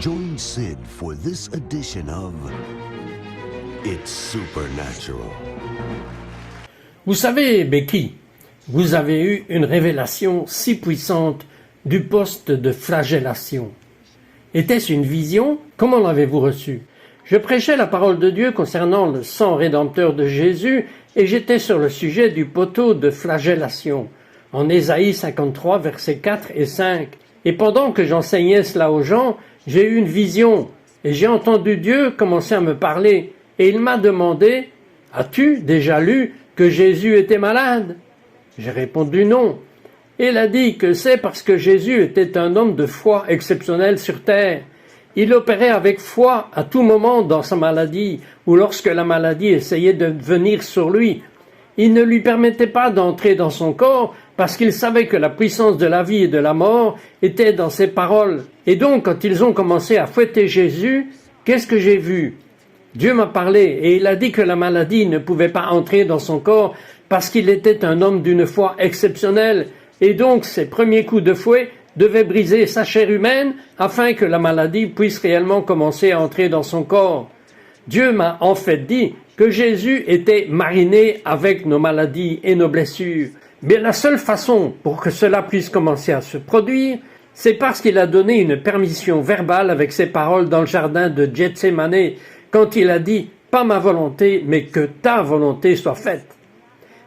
Join Sid for this edition of It's Supernatural. Vous savez, Becky, vous avez eu une révélation si puissante du poste de flagellation. Était-ce une vision? Comment l'avez-vous reçue? Je prêchais la parole de Dieu concernant le sang rédempteur de Jésus et j'étais sur le sujet du poteau de flagellation, en Ésaïe 53, versets 4 et 5. Et pendant que j'enseignais cela aux gens, j'ai eu une vision et j'ai entendu Dieu commencer à me parler et il m'a demandé « As-tu déjà lu que Jésus était malade ?» J'ai répondu non. Il a dit que c'est parce que Jésus était un homme de foi exceptionnel sur terre. Il opérait avec foi à tout moment dans sa maladie ou lorsque la maladie essayait de venir sur lui. Il ne lui permettait pas d'entrer dans son corps parce qu'il savait que la puissance de la vie et de la mort était dans ses paroles. Et donc, quand ils ont commencé à fouetter Jésus, qu'est-ce que j'ai vu? Dieu m'a parlé et il a dit que la maladie ne pouvait pas entrer dans son corps parce qu'il était un homme d'une foi exceptionnelle. Et donc, ses premiers coups de fouet devaient briser sa chair humaine afin que la maladie puisse réellement commencer à entrer dans son corps. Dieu m'a en fait dit que Jésus était mariné avec nos maladies et nos blessures. Mais la seule façon pour que cela puisse commencer à se produire, c'est parce qu'il a donné une permission verbale avec ses paroles dans le jardin de Gethsémani, quand il a dit « Pas ma volonté, mais que ta volonté soit faite ».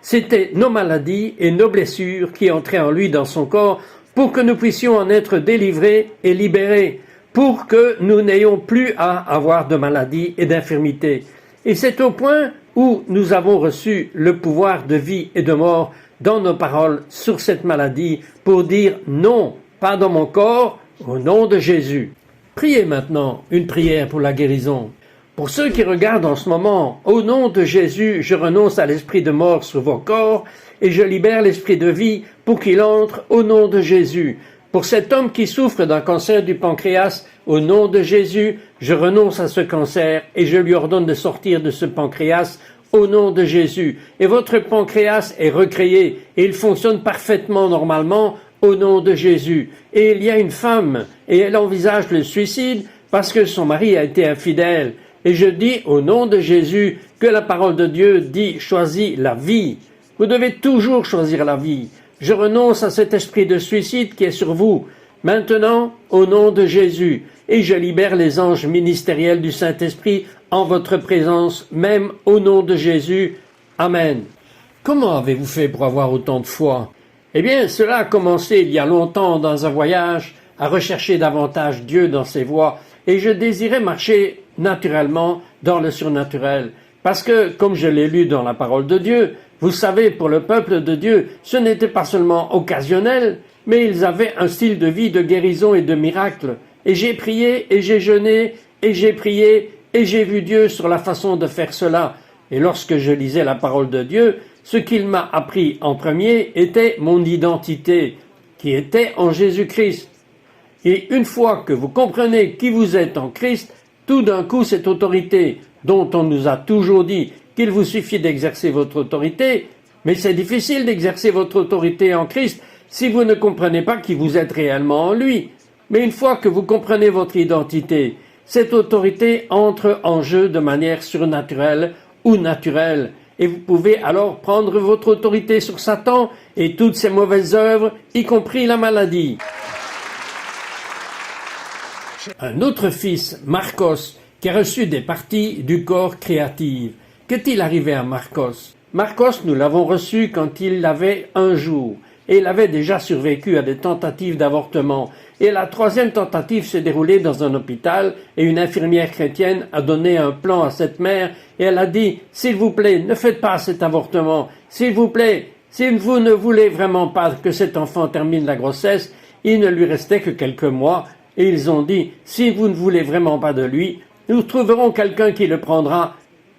C'était nos maladies et nos blessures qui entraient en lui dans son corps pour que nous puissions en être délivrés et libérés, pour que nous n'ayons plus à avoir de maladies et d'infirmités. Et c'est au point où nous avons reçu le pouvoir de vie et de mort dans nos paroles sur cette maladie pour dire non, pas dans mon corps, au nom de Jésus. Priez maintenant une prière pour la guérison. Pour ceux qui regardent en ce moment, au nom de Jésus, je renonce à l'esprit de mort sur vos corps et je libère l'esprit de vie pour qu'il entre au nom de Jésus. Pour cet homme qui souffre d'un cancer du pancréas, au nom de Jésus, je renonce à ce cancer et je lui ordonne de sortir de ce pancréas au nom de Jésus. Et votre pancréas est recréé et il fonctionne parfaitement normalement au nom de Jésus. Et il y a une femme et elle envisage le suicide parce que son mari a été infidèle. Et je dis au nom de Jésus que la parole de Dieu dit « choisis la vie ». Vous devez toujours choisir la vie. Je renonce à cet esprit de suicide qui est sur vous. Maintenant, au nom de Jésus, et je libère les anges ministériels du Saint-Esprit en votre présence, même au nom de Jésus. Amen. Comment avez-vous fait pour avoir autant de foi? Eh bien, cela a commencé il y a longtemps dans un voyage à rechercher davantage Dieu dans ses voies, et je désirais marcher naturellement dans le surnaturel. Parce que, comme je l'ai lu dans la parole de Dieu, vous savez, pour le peuple de Dieu, ce n'était pas seulement occasionnel, mais ils avaient un style de vie de guérison et de miracle. Et j'ai prié, et j'ai jeûné, et j'ai prié, et j'ai vu Dieu sur la façon de faire cela. Et lorsque je lisais la parole de Dieu, ce qu'il m'a appris en premier était mon identité, qui était en Jésus-Christ. Et une fois que vous comprenez qui vous êtes en Christ, tout d'un coup cette autorité, dont on nous a toujours dit qu'il vous suffit d'exercer votre autorité, mais c'est difficile d'exercer votre autorité en Christ si vous ne comprenez pas qui vous êtes réellement en lui. Mais une fois que vous comprenez votre identité, cette autorité entre en jeu de manière surnaturelle ou naturelle, et vous pouvez alors prendre votre autorité sur Satan et toutes ses mauvaises œuvres, y compris la maladie. Un autre fils, Marcos, qui a reçu des parties du corps créatives. Qu'est-il arrivé à Marcos? Marcos, nous l'avons reçu quand il avait 1 jour, et il avait déjà survécu à des tentatives d'avortement. Et la 3e tentative s'est déroulée dans un hôpital, et une infirmière chrétienne a donné un plan à cette mère, et elle a dit « S'il vous plaît, ne faites pas cet avortement. S'il vous plaît, si vous ne voulez vraiment pas que cet enfant termine la grossesse, il ne lui restait que quelques mois. » Et ils ont dit, si vous ne voulez vraiment pas de lui, nous trouverons quelqu'un qui le prendra.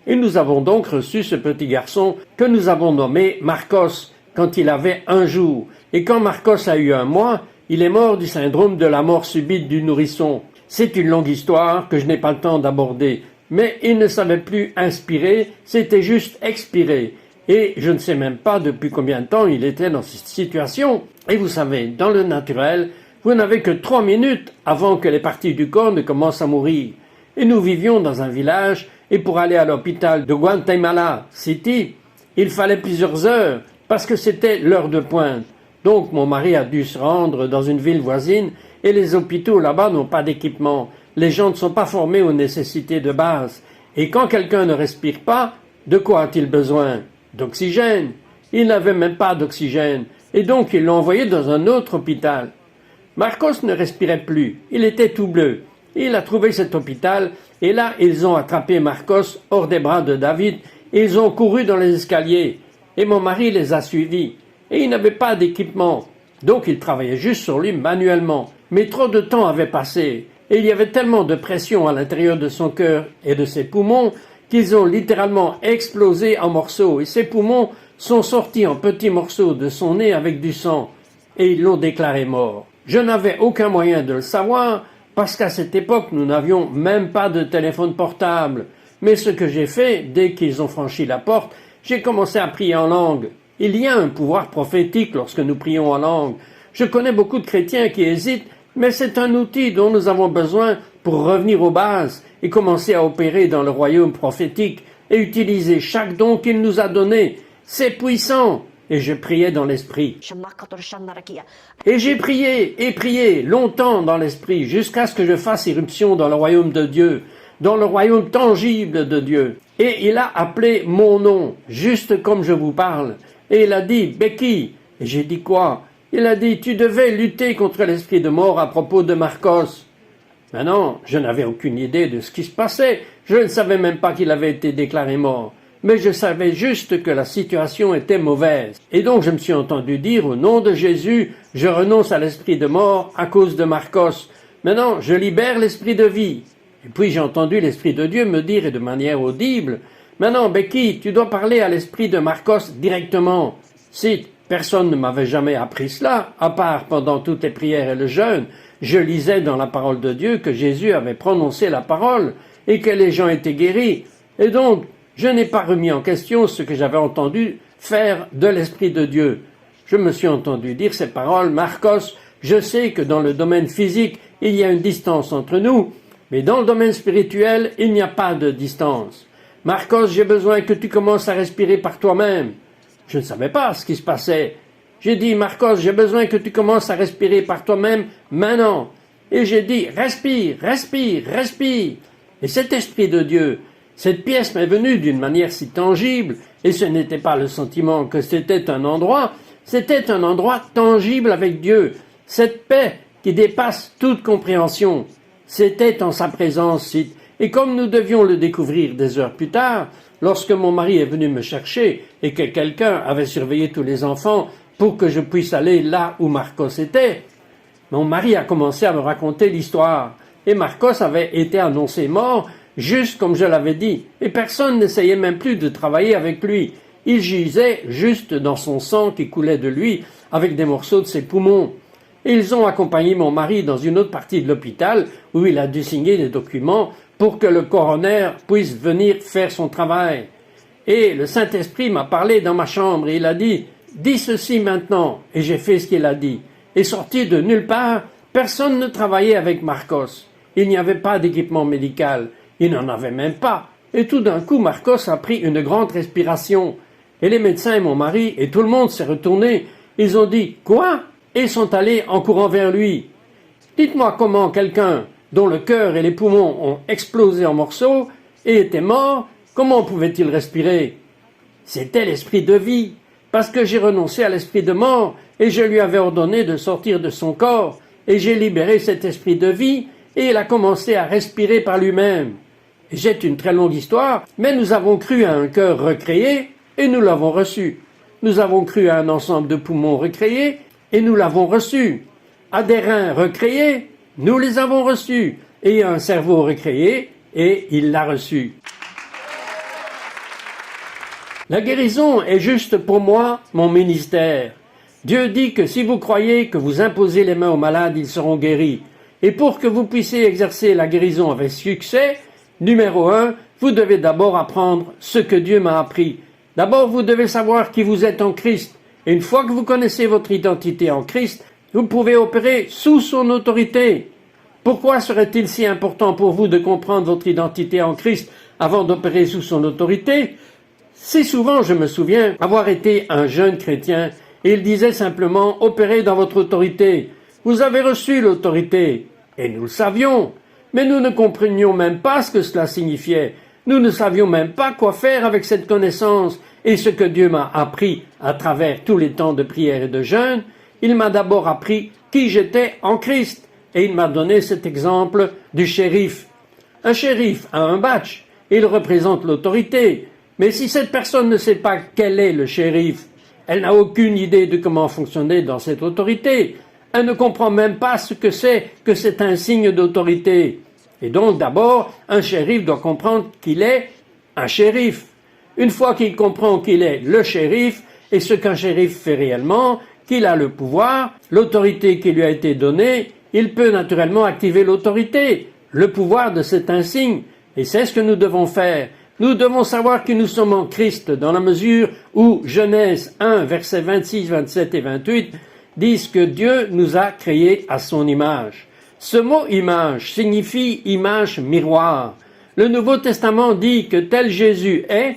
Et nous avons donc reçu ce petit garçon que nous avons nommé Marcos quand il avait 1 jour. Et quand Marcos a eu 1 mois, il est mort du syndrome de la mort subite du nourrisson. C'est une longue histoire que je n'ai pas le temps d'aborder. Mais il ne savait plus inspirer, c'était juste expirer. Et je ne sais même pas depuis combien de temps il était dans cette situation. Et vous savez, dans le naturel, Vous n'avez que 3 minutes avant que les parties du corps ne commencent à mourir. Et nous vivions dans un village, et pour aller à l'hôpital de Guatemala City, il fallait plusieurs heures, parce que c'était l'heure de pointe. Donc mon mari a dû se rendre dans une ville voisine, et les hôpitaux là-bas n'ont pas d'équipement. Les gens ne sont pas formés aux nécessités de base. Et quand quelqu'un ne respire pas, de quoi a-t-il besoin? D'oxygène. Il n'avait même pas d'oxygène, et donc ils l'ont envoyé dans un autre hôpital. Marcos ne respirait plus, il était tout bleu. Il a trouvé cet hôpital, et là ils ont attrapé Marcos hors des bras de David, et ils ont couru dans les escaliers, et mon mari les a suivis, et il n'avait pas d'équipement, donc il travaillait juste sur lui manuellement. Mais trop de temps avait passé, et il y avait tellement de pression à l'intérieur de son cœur et de ses poumons qu'ils ont littéralement explosé en morceaux, et ses poumons sont sortis en petits morceaux de son nez avec du sang, et ils l'ont déclaré mort. Je n'avais aucun moyen de le savoir, parce qu'à cette époque nous n'avions même pas de téléphone portable. Mais ce que j'ai fait, dès qu'ils ont franchi la porte, j'ai commencé à prier en langue. Il y a un pouvoir prophétique lorsque nous prions en langue. Je connais beaucoup de chrétiens qui hésitent, mais c'est un outil dont nous avons besoin pour revenir aux bases et commencer à opérer dans le royaume prophétique et utiliser chaque don qu'il nous a donné. C'est puissant. Et je priais dans l'esprit. Et j'ai prié longtemps dans l'esprit, jusqu'à ce que je fasse irruption dans le royaume de Dieu, dans le royaume tangible de Dieu. Et il a appelé mon nom, juste comme je vous parle. Et il a dit, Becky. Et j'ai dit quoi? Il a dit, tu devais lutter contre l'esprit de mort à propos de Marcos. Maintenant, je n'avais aucune idée de ce qui se passait. Je ne savais même pas qu'il avait été déclaré mort. Mais je savais juste que la situation était mauvaise. Et donc je me suis entendu dire, au nom de Jésus, je renonce à l'esprit de mort à cause de Marcos. Maintenant, je libère l'esprit de vie. Et puis j'ai entendu l'esprit de Dieu me dire, et de manière audible, maintenant, Becky, tu dois parler à l'esprit de Marcos directement. Si personne ne m'avait jamais appris cela, à part pendant toutes les prières et le jeûne, je lisais dans la parole de Dieu que Jésus avait prononcé la parole et que les gens étaient guéris. Et donc, je n'ai pas remis en question ce que j'avais entendu faire de l'Esprit de Dieu. Je me suis entendu dire ces paroles, Marcos, je sais que dans le domaine physique, il y a une distance entre nous, mais dans le domaine spirituel, il n'y a pas de distance. Marcos, j'ai besoin que tu commences à respirer par toi-même. Je ne savais pas ce qui se passait. J'ai dit, Marcos, j'ai besoin que tu commences à respirer par toi-même maintenant. Et j'ai dit, respire, respire, respire. Et cet Esprit de Dieu, cette pièce m'est venue d'une manière si tangible, et ce n'était pas le sentiment que c'était un endroit tangible avec Dieu, cette paix qui dépasse toute compréhension. C'était en sa présence, et comme nous devions le découvrir des heures plus tard, lorsque mon mari est venu me chercher et que quelqu'un avait surveillé tous les enfants pour que je puisse aller là où Marcos était, mon mari a commencé à me raconter l'histoire, et Marcos avait été annoncé mort, juste comme je l'avais dit, et personne n'essayait même plus de travailler avec lui. Il gisait juste dans son sang qui coulait de lui, avec des morceaux de ses poumons. Et ils ont accompagné mon mari dans une autre partie de l'hôpital, où il a dû signer des documents pour que le coroner puisse venir faire son travail. Et le Saint-Esprit m'a parlé dans ma chambre, et il a dit, « Dis ceci maintenant », et j'ai fait ce qu'il a dit. Et sorti de nulle part, personne ne travaillait avec Marcos. Il n'y avait pas d'équipement médical. Il n'en avait même pas. Et tout d'un coup, Marcos a pris une grande respiration. Et les médecins et mon mari et tout le monde s'est retourné. Ils ont dit « Quoi ?» et ils sont allés en courant vers lui. Dites-moi comment quelqu'un dont le cœur et les poumons ont explosé en morceaux et était mort, comment pouvait-il respirer? C'était l'esprit de vie, parce que j'ai renoncé à l'esprit de mort et je lui avais ordonné de sortir de son corps et j'ai libéré cet esprit de vie et il a commencé à respirer par lui-même. J'ai une très longue histoire, mais nous avons cru à un cœur recréé et nous l'avons reçu. Nous avons cru à un ensemble de poumons recréés et nous l'avons reçu. À des reins recréés, nous les avons reçus. Et à un cerveau recréé, et il l'a reçu. La guérison est juste pour moi mon ministère. Dieu dit que si vous croyez que vous imposez les mains aux malades, ils seront guéris. Et pour que vous puissiez exercer la guérison avec succès, numéro 1, vous devez d'abord apprendre ce que Dieu m'a appris. D'abord, vous devez savoir qui vous êtes en Christ. Et une fois que vous connaissez votre identité en Christ, Vous pouvez opérer sous son autorité. Pourquoi serait-il si important pour vous de comprendre votre identité en Christ avant d'opérer sous son autorité? Si souvent, je me souviens avoir été un jeune chrétien et il disait simplement « opérez dans votre autorité ». Vous avez reçu l'autorité. Et nous le savions. Mais nous ne comprenions même pas ce que cela signifiait. Nous ne savions même pas quoi faire avec cette connaissance. Et ce que Dieu m'a appris à travers tous les temps de prière et de jeûne, il m'a d'abord appris qui j'étais en Christ. Et il m'a donné cet exemple du shérif. Un shérif a un badge. Il représente l'autorité. Mais si cette personne ne sait pas quel est le shérif, elle n'a aucune idée de comment fonctionner dans cette autorité. Elle ne comprend même pas ce que c'est un signe d'autorité. Et donc d'abord, un shérif doit comprendre qu'il est un shérif. Une fois qu'il comprend qu'il est le shérif et ce qu'un shérif fait réellement, qu'il a le pouvoir, l'autorité qui lui a été donnée, il peut naturellement activer l'autorité, le pouvoir de cet insigne. Et c'est ce que nous devons faire. Nous devons savoir que nous sommes en Christ dans la mesure où Genèse 1, versets 26, 27 et 28 disent que Dieu nous a créés à son image. Ce mot image signifie image miroir. Le Nouveau Testament dit que tel Jésus est,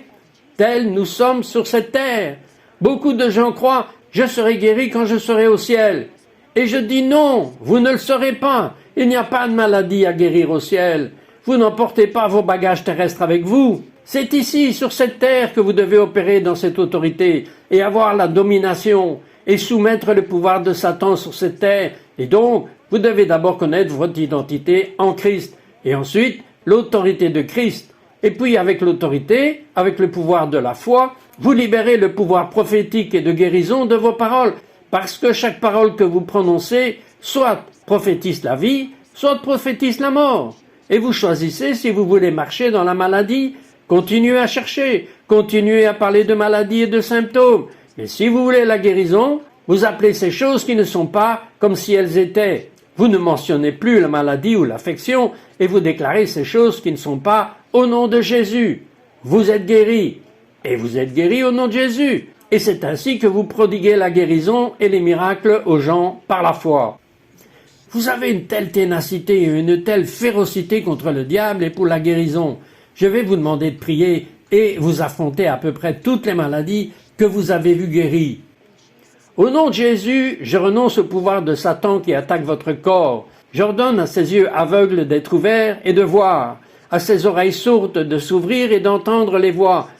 tel nous sommes sur cette terre. Beaucoup de gens croient « je serai guéri quand je serai au ciel ». Et je dis non, vous ne le serez pas. Il n'y a pas de maladie à guérir au ciel. Vous n'emportez pas vos bagages terrestres avec vous. C'est ici, sur cette terre, que vous devez opérer dans cette autorité et avoir la domination et soumettre le pouvoir de Satan sur cette terre. Et donc, vous devez d'abord connaître votre identité en Christ et ensuite l'autorité de Christ. Et puis avec l'autorité, avec le pouvoir de la foi, vous libérez le pouvoir prophétique et de guérison de vos paroles. Parce que chaque parole que vous prononcez, soit prophétise la vie, soit prophétise la mort. Et vous choisissez si vous voulez marcher dans la maladie, continuez à chercher, continuez à parler de maladie et de symptômes. Mais si vous voulez la guérison, vous appelez ces choses qui ne sont pas comme si elles étaient. Vous ne mentionnez plus la maladie ou l'affection et vous déclarez ces choses qui ne sont pas au nom de Jésus. Vous êtes guéri. Et vous êtes guéri au nom de Jésus. Et c'est ainsi que vous prodiguez la guérison et les miracles aux gens par la foi. Vous avez une telle ténacité et une telle férocité contre le diable et pour la guérison. Je vais vous demander de prier et vous affronter à peu près toutes les maladies que vous avez vues guéries. Au nom de Jésus, je renonce au pouvoir de Satan qui attaque votre corps. J'ordonne à ses yeux aveugles d'être ouverts et de voir, à ses oreilles sourdes de s'ouvrir et d'entendre les voix.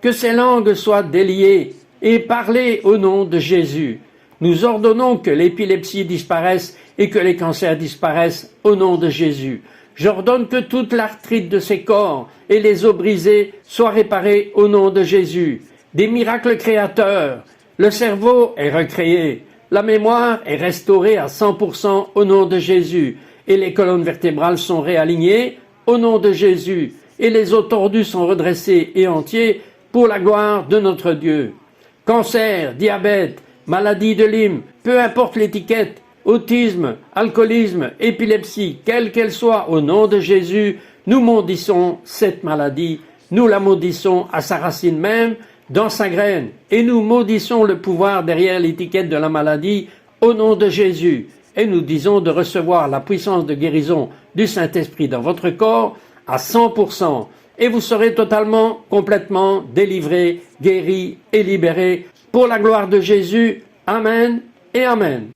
Que ses langues soient déliées et parler au nom de Jésus. Nous ordonnons que l'épilepsie disparaisse et que les cancers disparaissent au nom de Jésus. J'ordonne que toute l'arthrite de ses corps et les os brisés soient réparés au nom de Jésus. Des miracles créateurs. Le cerveau est recréé. La mémoire est restaurée à 100% au nom de Jésus. Et les colonnes vertébrales sont réalignées au nom de Jésus. Et les os tordus sont redressés et entiers pour la gloire de notre Dieu. Cancer, diabète, maladie de Lyme, peu importe l'étiquette, autisme, alcoolisme, épilepsie, quelle qu'elle soit, au nom de Jésus, nous maudissons cette maladie, nous la maudissons à sa racine même, dans sa graine, et nous maudissons le pouvoir derrière l'étiquette de la maladie, au nom de Jésus, et nous disons de recevoir la puissance de guérison du Saint-Esprit dans votre corps à 100%, et vous serez totalement, complètement délivré, guéri et libéré pour la gloire de Jésus. Amen et Amen.